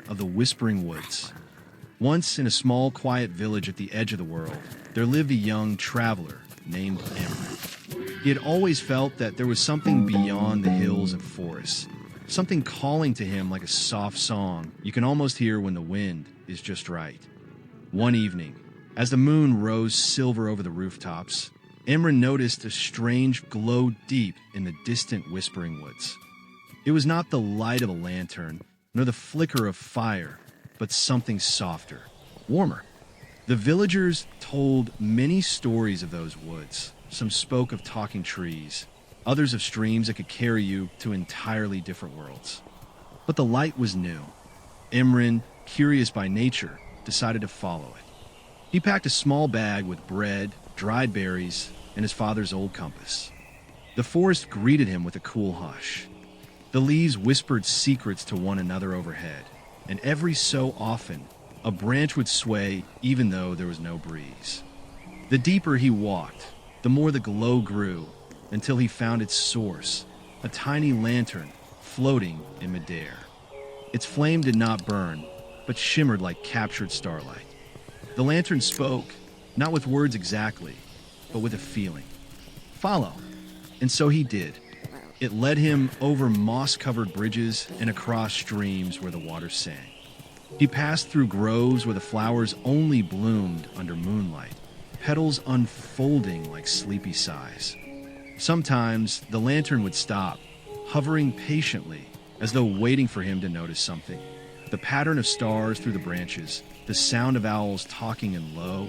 of the Whispering Woods. Once, in a small, quiet village at the edge of the world, there lived a young traveler named Emran. He had always felt that there was something beyond the hills and forests, something calling to him like a soft song you can almost hear when the wind is just right. One evening, as the moon rose silver over the rooftops, Emran noticed a strange glow deep in the distant Whispering Woods. It was not the light of a lantern, nor the flicker of fire, but something softer, warmer. The villagers told many stories of those woods. Some spoke of talking trees, others of streams that could carry you to entirely different worlds. But the light was new. Emran, curious by nature, decided to follow it. He packed a small bag with bread, dried berries, and his father's old compass. The forest greeted him with a cool hush. The leaves whispered secrets to one another overhead, and every so often, a branch would sway even though there was no breeze. The deeper he walked, the more the glow grew, until he found its source, a tiny lantern floating in midair. Its flame did not burn, but shimmered like captured starlight. The lantern spoke, not with words exactly, but with a feeling. Follow. And so he did. It led him over moss-covered bridges and across streams where the water sang. He passed through groves where the flowers only bloomed under moonlight, petals unfolding like sleepy sighs. Sometimes the lantern would stop, hovering patiently, as though waiting for him to notice something. The pattern of stars through the branches, the sound of owls talking in low,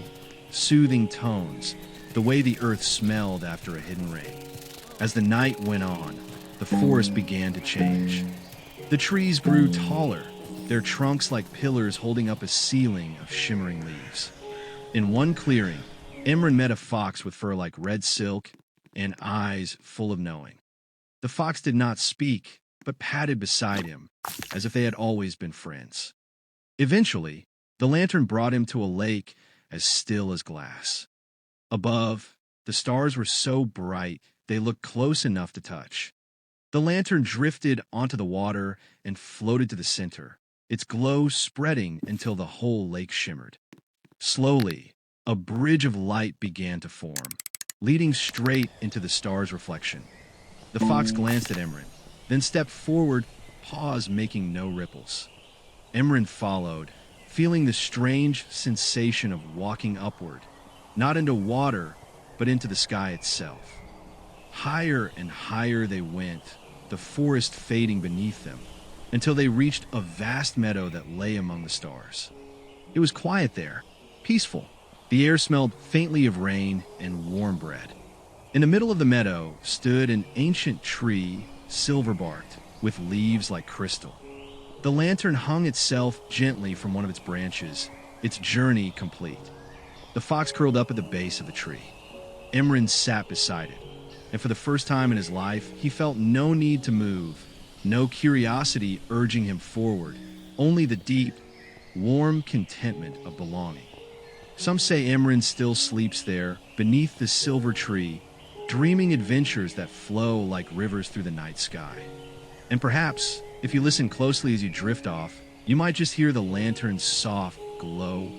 soothing tones, the way the earth smelled after a hidden rain. As the night went on, the forest began to change. The trees grew taller, their trunks like pillars holding up a ceiling of shimmering leaves. In one clearing, Emran met a fox with fur like red silk and eyes full of knowing. The fox did not speak, but padded beside him, as if they had always been friends. Eventually, the lantern brought him to a lake as still as glass. Above, the stars were so bright they looked close enough to touch. The lantern drifted onto the water and floated to the center, its glow spreading until the whole lake shimmered. Slowly, a bridge of light began to form, leading straight into the star's reflection. The fox glanced at Emran, then stepped forward, paws making no ripples. Emran followed, feeling the strange sensation of walking upward, not into water, but into the sky itself. Higher and higher they went, the forest fading beneath them, until they reached a vast meadow that lay among the stars. It was quiet there, peaceful. The air smelled faintly of rain and warm bread. In the middle of the meadow stood an ancient tree, silver-barked, with leaves like crystal. The lantern hung itself gently from one of its branches, its journey complete. The fox curled up at the base of the tree. Emran sat beside it, and for the first time in his life, he felt no need to move, no curiosity urging him forward, only the deep, warm contentment of belonging. Some say Emran still sleeps there, beneath the silver tree, dreaming adventures that flow like rivers through the night sky. And perhaps, if you listen closely as you drift off, you might just hear the lantern's soft glow